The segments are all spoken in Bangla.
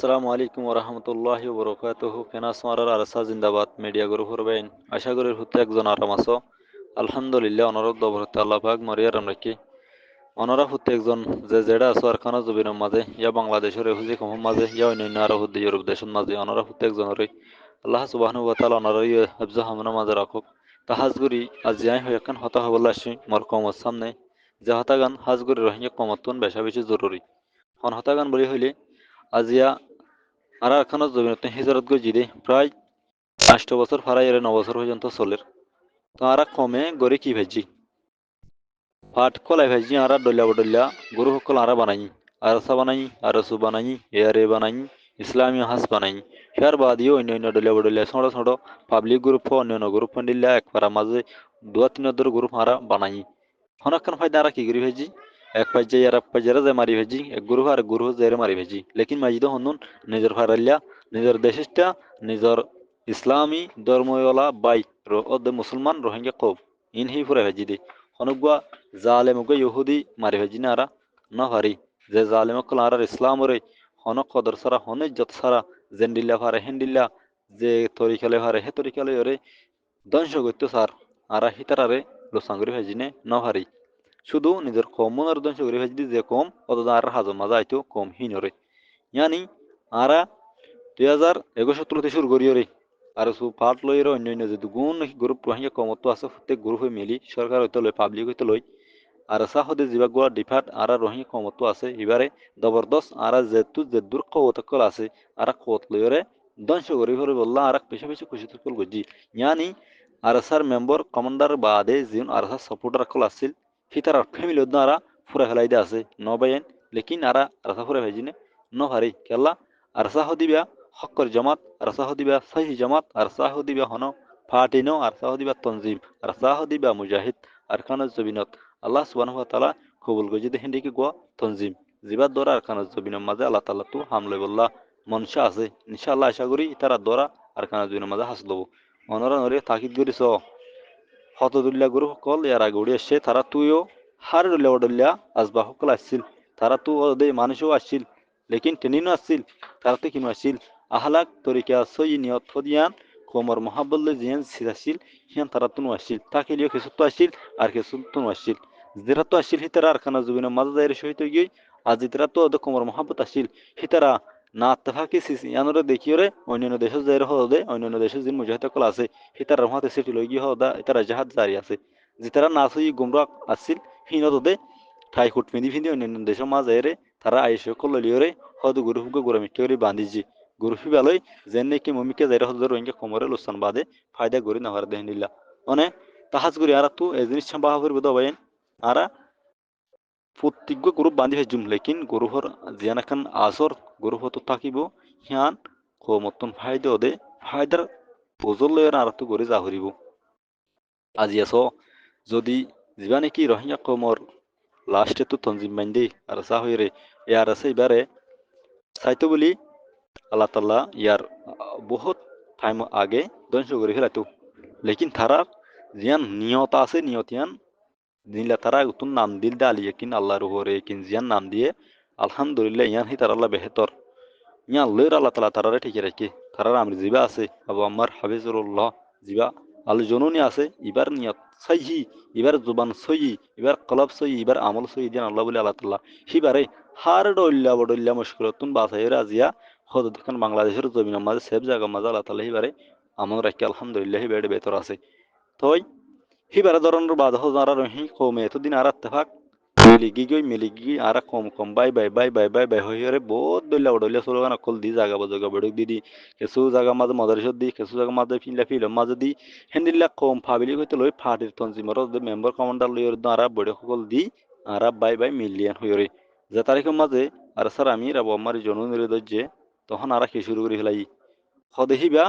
আসসালামু আলাইকুম ওরহামতুল্লাহি ওবরাকাতুহু কেনাস মারার আরসা জিন্দাবাদ মিডিয়া গ্রুপ হরবেন আশা করি হুতে একজন আরাম আছো আলহামদুলিল্লাহ অনরদ দবরতে আল্লাহ পাক মরিয়ার রাখি অনরা হুতে একজন যে জেডা আছো আর খানা জবিনের মাঝে ইয়া বাংলাদেশের হুজি কম মাঝে ইয়া অন্যান্য আরো হুদি ইউরোপ দেশের মাঝে অনরা হুতে একজন রে আল্লাহ সুবহানাহু ওয়া তাআলা অনরা হাফজা হামনা মাঝে রাখুক তাহাজগুরি আজ যাই হই এখন হতা হবলা আসি মর কমর সামনে যে হতাগান হাজগুরি রহিঙ্গা কমতন বেশা বেশি জরুরি হন হতাগান বলি হইলে আজিয়া আর আরখানত জমিনতে হিজরত গই জিদে প্রায় 8 বছর ফারাই এর 9 বছর পর্যন্ত চলের তো আরা কমে গড়ে কি ভাজি পাট কলাই ভাজি আরা ডলিয়া বডলিয়া গরু সকল আরা বানাই আরসা বানাই আরসু বানাই এয়ারে বানাই ইসলামী হাস বানাই হেয়ার বাদিও অন্য অন্য ডলিয়া বডলিয়া ছোট ছোট পাবলিক গ্রুপ অন্য অন্য গ্রুপ ফন্ডিল্লা এক পারা মাঝে দুয়া তিন দর গ্রুপ আরা বানাই হনকান ফায়দা আরা কি গরি ভাজি এক পাইজে আর পাইজারা যে মারি ভেজি এক গুরু আর গুরু জেরে মারি ভেজি লেকিন মাজিদ হনুন নিজের ফারাল্লা নিজের দেশিষ্টা নিজের ইসলামী ধর্মওয়ালা বাই অদে মুসলমান রোহিঙ্গা কব ইন হি ফুরে ভেজি দে হনুগুয়া জালেমুগে ইহুদি মারি ভেজি না আরা না হারি যে জালেমকল আর ইসলাম রে হনক কদর সারা হন ইজ্জত সারা জেন্ডিল্লা ফারে হেন্ডিল্লা যে তরিকালে ফারে হে তরিকালে ওরে ধ্বংস করতে সার আরা হিতারারে লোসাঙ্গরি ভেজিনে না হারি শুধু নিজের কমনের ধ্বংস করে ফেলছি যে কম অত আর হাজর মাজা আইতো কম হিনরে ইয়ানি আরা 2021 শুরু করি রে আর সু পাট লই অন্য অন্য যে গুণ গ্রুপ রোহিঙ্গা কমত আছে প্রত্যেক গ্রুপ হয়ে মিলি সরকার হইতে লই পাবলিক হইতে লই আর সাহদে জিবা গোয়া ডিফাট আর রোহিঙ্গা কমত আছে এবারে জবরদস্ত আর যেতু যে দূর কতকল আছে আর কত লইরে ধ্বংস করে ফেলে বললা আর পেশা পেশা খুশি কল গজি ইয়ানি আর সার মেম্বার কমান্ডার বাদে জিন আর সাপোর্টার কল আছিল হিতার ফ্যামিলি দ্বারা ফুরা হেলাই দিয়ে আছে নবাইন লেকিন আরা রাসা ফুরা ভেজিনে নহারি কেলা আর সাহ দিবা হক্কর জামাত আর সাহ দিবা সহি জামাত আর সাহ দিবা হন ফাটিনো আর সাহ দিবা তনজিম আর সাহ দিবা মুজাহিদ আর খান জবিনত আল্লাহ সুবহানাহু ওয়া তাআলা কবুল গজি দে হিন্দি কি গোয়া তনজিম জিবার দরা আর খান জবিনের মাঝে আল্লাহ তাআলা তো হামলে বললা মনসা আছে ইনশাআল্লাহ আশা করি তারা দরা আর খান জবিনের মাঝে হাসলব অনরা নরে তাকিদ করিস হতদুল্লাহ গুরু সকল ইয়ার আগে উড়ে এসছে তারা তুইও হার ডুল্লা ওডুল্লা আসবা সকল আসছিল তারা তু ওদের মানুষও আসছিল লেকিন টেনিনও আসছিল তারা তো কিনো আসছিল আহলাক তরিকা সই নিয়ত ফদিয়ান কোমর মহাবল্লে জিয়ান আসছিল হিয়ান তারা তুনু আসছিল তাকে লিও কিছু তো আসছিল আর কিছু তুনু আসছিল যেটা তো আসছিল হিতারা আর খানা জুবিনের মাঝে যাই সহিত গিয়ে আজ তারা তো ওদের কোমর মহাব্বত আসছিল হিতারা না আত্মফাকি সিসি ইয়ানোরে দেখিওরে অন্যান্য দেশের যাই হদে অন্যান্য দেশের যে মুজাহিদ কল আছে হিতার রহমাতে সিটি লই গিয়ে হদা ইতারা জাহাজ জারি আছে যে তারা না সই গুমরা আসছিল হিনত দে ঠাই খুট ফিন্দি ফিন্দি অন্যান্য দেশের মাঝে রে তারা আইসে কল লিওরে হদ গুরু হুগে গুরু মিটে বান্ধিজি গুরু ফিবালই যেন কি মমিকে যাই হদ রোহিঙ্গা কোমরে লোসান বাদে ফায়দা করি না হার দেহনিল্লা মানে তাহাজ করি আর তু এই জিনিস সম্ভব করবে তো ভাই আরা প্রত্যেক গ্রুপ বান্ধি ফেজুম লেকিন গরুহর জিয়ান এখন আসর গরু হতো থাকিব হিয়ান মতন ফায়দা ওদে ফায়দার ফজল লয়ের আর তো গড়ে যা হরিব আজি আস যদি যিবা নাকি রোহিঙ্গা কমর লাস্টে তো তঞ্জিম বাইন্দে আর চা হইরে ইয়ার আছে এবারে চাইতো বলি আল্লাহ তাল্লাহ ইয়ার বহুত টাইম আগে ধ্বংস করে ফেলাইতো লেকিন থারার জিয়ান নিয়ত আছে নিয়তিয়ান দিনলা তারা উতুন নাম দিল দা আলিয়া কিন আল্লাহ রুহরে কিন জিয়ান নাম দিয়ে আলহামদুলিল্লাহ ইয়ান হি তার আল্লাহ বেহতর ইয়ান লইর আল্লাহ তালা তারারে ঠিকই রাখি তারার আমি জিবা আছে আবু আমার হাফিজুল্লাহ জিবা আল জনুনি আছে ইবার নিয়ত সহি এবার জুবান সহি এবার কলব সহি এবার আমল সহি দিন আল্লাহ বলে আল্লাহ তাল্লাহ হিবারে হার ডল্লা বডল্লা মুশকিলতুন বাসাই রাজিয়া হদ দেখেন বাংলাদেশের জমিনের মাঝে সেব জায়গা মাঝে আল্লাহ তাল্লাহ হিবারে আমল রাখি আলহামদুলিল্লাহ হিবারে বেতর আছে তই হিবারে ধরনের বাদ হাজার রহি কমে এতদিন আর আত্তেফাক মিলিগি আর কম কম বাই হইরে বহুত দল্লা উডলিয়া চলগান অকল দি জাগা বজগা বেড়ুক দি কিছু জায়গা মাঝে মদারিসত দি কিছু জায়গা মাঝে ফিল্ম মাঝে দি হেন্দিল্লা কম ফাবিলি হইতে লই ফাটির তঞ্জিমর মেম্বার কমান্ডার লইর আর বড় সকল দি আর বাই মিলিয়ন হইরে যে তারিখের মাঝে আর স্যার আমি রাবো আমার জনু নিরদর্যে তখন আর কি শুরু করে ফেলাই হদেহিবা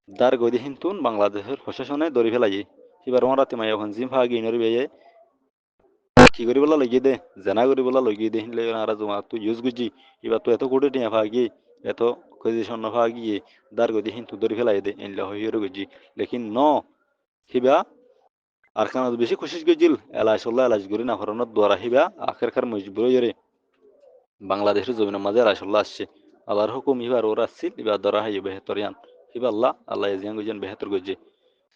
দার গদি হিন্তুন বাংলাদেশের প্রশাসনে দরি ফেলাই এবার আমার রাতে মাইয়া জিম ভাগি নরি বেয়ে কি করি বলা লইয়ে দে জেনা করি বলা লইয়ে দে হিনলে আর জমা তুই ইউজ গুজি এবার তো এত কোটি টিয়া ভাগি এত পজিশন না ভাগি দার গদি হিন্তু দরি ফেলাই দে এনলা হইরে গুজি লেকিন ন হিবা আর খান বেশি খুশি গজিল এলাশ গরি না হরনত দ্বারা হিবা আখের খার মজবুর হইরে বাংলাদেশের জমিনের মাঝে এলাশল্লাহ আসছে আল্লাহর হুকুম ইবার ওরা আসছিল ইবার ধরা হাই বেহতর ইয়ান ইবা আল্লাহ এজিয়ান গুজন বেহতর গজে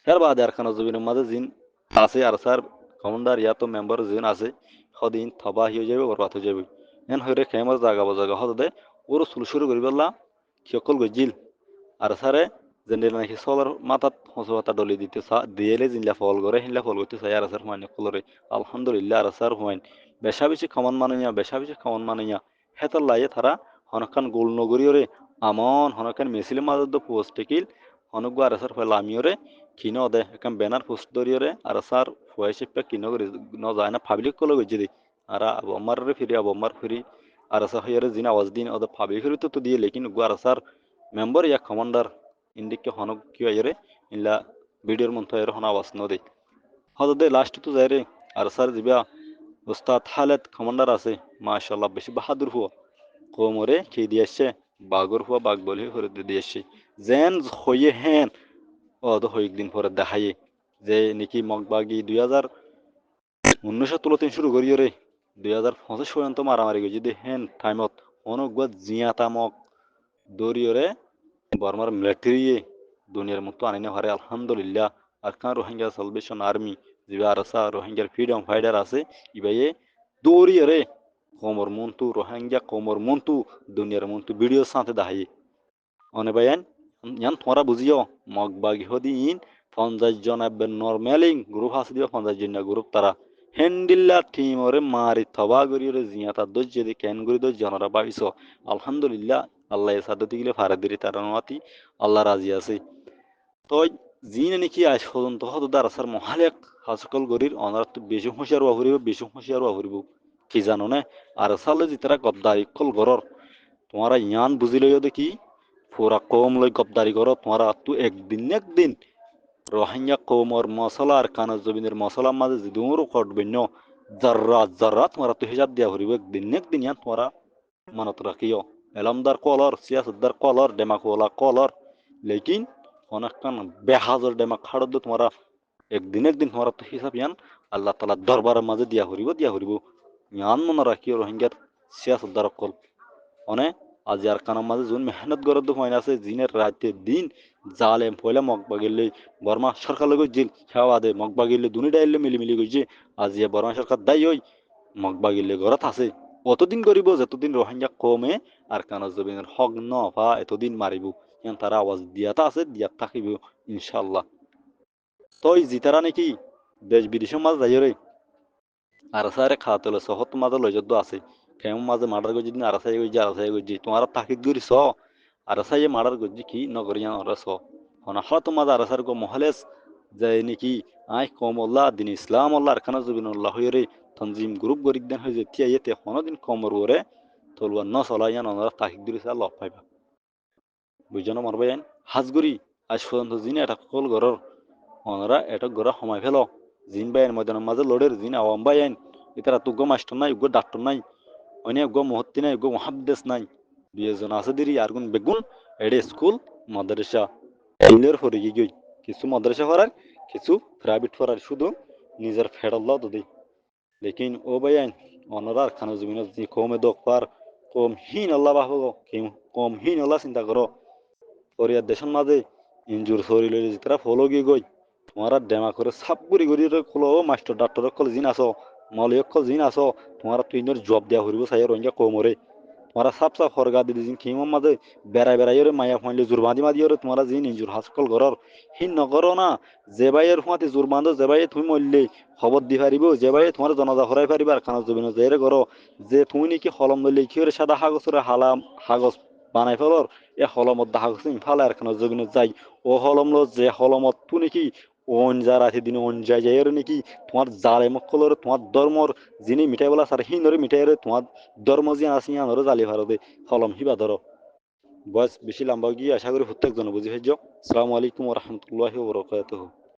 এর বাদে আর খানা জবিনের মাঝে জিন আছে আর স্যার কমান্ডার ইয়া তো মেম্বার জিন আছে সদিন থবা হয়ে যাবে বরবাদ হয়ে যাবে এন হইরে খেমার জাগা হতে দে ওর শুরু করি বললা সকল গজিল আর স্যারে যেন নাকি সলার মাথাত হসু হাতা ডলি দিতে দিয়েলে জিনলা ফল করে হিনলা ফল করতে চাই আর স্যার হুয়াইন কলরে আলহামদুলিল্লাহ আর স্যার হুয়াইন বেশা বেশি খামান মানিয়া বেশা বেশি খামান মানিয়া হেতার লাইয়ে তারা হনকান গোল নগরীয়রে আমন হনকান মেসিলে মাদদ পোস্ট টেকিল হনগু আর স্যার ফেলা আমিওরে কিনো দে একাম ব্যানার পোস্ট দরিয়রে আর স্যার ফুয়াইশিপটা কিনো করে ন যায় না পাবলিক কল গজি দি আর আবু আমার ফিরি আবু আমার ফিরি আর স্যার হইরে জিন আওয়াজ দিন ওদের পাবলিক তো দিয়ে লেকিন গু আর sir member ya commander indike honok kyo ayre illa video mon tayre hona was no de hado de last to zaire ar sar jiba ustad halet commander আছে মাশাআল্লাহ বেশি বাহাদুর হুয়া কোমরে কি দিয়েছে বাগর হুয়া বাগ বলে করে দিয়েছে জেন হয়ে হেন ও তো হই একদিন পরে দেখাই যে নাকি মগবাগি 2019 শুরু করিও রে 2025 পর্যন্ত মারামারি গেছি দে হেন টাইমত অনেক গদ জিয়াতামক দরিয়রে বর্মার মিলিটারি দুনিয়ার মতো আনিনে হারে আলহামদুলিল্লাহ আর খান রোহিঙ্গা সালভেশন আর্মি যে আরসা রোহিঙ্গার ফ্রিডম ফাইটার আছে ইবাইয়ে দরিয়রে কোমর মন্তু রোহিঙ্গা কোমর মন্তু দুনিয়ার মন্তু ভিডিও সাথে দাহাই অনে বায়ান ইয়ান তোমরা বুঝিও মগবাগি হদিন 50 জন আবেন নরমালিং গ্রুপ আছে দিও 50 জন গ্রুপ তারা হেন্ডিল্লা টিম ওরে মারি থবা গরিরে জিয়াতা দজ্জে দি কেন গরি দজ্জে জনরা পাইছো আলহামদুলিল্লাহ আল্লাহ সাদতি গিলে ফারে দিরি তার অনুমতি আল্লাহ রাজি আছে তো জিনে নাকি আজ পর্যন্ত হতো দারাসার মহালেক হাসকল গরির অনার তো বেশি হুঁশিয়ার বাহুরিব বেশি হুঁশিয়ার বাহুরিব কি জানো না আর সালে জিতারা গদ্দারি কল গরর তোমারা ইয়ান বুঝিলেও দেখি পুরা কম লই গদ্দারি করো তোমারা তো একদিন রোহিঙ্গা কৌমর মশলা আর কানজ জমিনের মশলার মাঝে যদুর কটবে ন জাররা তোমারা তো হিসাব দিয়া হরিব একদিন ইয়ান তোমারা মানত রাখিও এলমদার কলর সিয়াসতদার কলর ডেমাকওয়ালা কলর লেকিন অনেকক্ষণ বেহাজর ডেমাক খাড়দ তোমারা একদিন তোমারা তো হিসাব ইয়ান আল্লাহ তালা দরবারের মাঝে দিয়া হরিব ইয়ান মনে রাখিও রোহিঙ্গার সিয়াসতদার কল অনে আজ আর কানার মাঝে যোন মেহনত গরদ হয় আছে জিনের রাতে দিন জালেম পয়লা মগবাগিলে বর্মা সরকার লগে জিল খেওয়া দে মগবাগিলে দুনি ডাইলে মিলি গইছে আজ বর্মা সরকার দায়ী হই মগবাগিলে গরত আছে অতদিন করিব যতদিন রোহিঙ্গা কমে আর কানার জমিনের হক নফা এতদিন মারিব ইয়ান তারা আওয়াজ দিয়াতা আছে দিয়াত থাকিব ইনশাল্লাহ তই জিতারা নাকি দেশ বিদেশের মাঝে যাই রে আর সারে খাতলে সহত মাঝে লজ্জত আছে কেমন মাঝে মার্ডার গজি দিন আরাসাই গজি তোমার তাকিদ গরি স আরাসাই মার্ডার গজি কি নগরিয়ান ওরা স হনাহা তোমার আরাসার গো মহলেস যে নাকি আই কম আল্লাহ দিন ইসলাম আল্লাহ আর খানা জবিনুল্লাহ হইরে তনজিম গ্রুপ গরিক দেন হয়ে যেতিয়া ইয়েতে দিন কমর ওরে তলুয়া ন চলাইয়ান ওনারা তাকিদ গরি সা লফ পাইবা বুঝানো মারবাইন হাজগুড়ি আজ পর্যন্ত জিনে এটা কল গরর ওনারা এটা গড়া সময় ফেল জিন বাইন ময়দানের মাঝে লড়ের জিন আওয়াম বাইন ইতারা তুগ্য মাস্টার নাই উগ্র ডাক্তার নাই অনেক উগ্র মহত্তি নাই উগ্র মহাদ্দেশ নাই দুইজন আছে দিরি আর গুণ বেগুন এডে স্কুল মাদ্রাসা ইলের ফরে গই কিছু মাদ্রাসা ফরার কিছু প্রাইভেট ফরার শুধু নিজের ফেডাল্লাহ দিই লেকিন ও বাইন অনরার খানা জমিন যে কমে দোক পার কম হীন আল্লাহ বাহ কম হীন আল্লাহ চিন্তা করো পরিয়ার দেশের মাঝে ইঞ্জুর শরীর তারা ফলো গিয়ে গই তোমার ডেমা করে সাপ গুড়ি খোলো মাস্টার ডাক্তার কল জিন আসো মালিক কল জিন আসো তোমার তুই জব দেওয়া হরিব চাই রঞ্জা কমরে তোমার সাপ হরগা দিদি জিন খিমার মাঝে বেড়াই মায়া ফাইলে জোর বাঁধি তোমার জিন ইঞ্জুর হাসকল ঘরর হিন নগর না যে বাইয়ের হুঁতে জোর বাঁধো যে বাইয়ে তুমি মরলে খবর দি পারিব যে বাইয়ে তোমার জনাজা হরাই পারিব আর খানা জমিন যে করো যে তুমি নাকি হলম লইলে কি সাদা কাগজের হালাম কাগজ বানাই ফেলর এ হলমত দেখা গেছে ইফালে আর খানা জমিন যাই ও হলম লো যে হলমত তু নাকি ওন যার আছে দিনে ওন যাই নাকি তোমার জালে মক্কলর তোমার ধর্মর যিনি মিঠাই বলা সার হিনরে মিঠাই তোমার ধর্ম যে আসি আনরে জালি ভারতে হলম হিবা ধরো বয়স বেশি লম্বা গিয়ে আশা করি প্রত্যেক জন বুঝি ফেজ আসসালামু আলাইকুম ওয়া রাহমাতুল্লাহি ওয়া বারাকাতুহু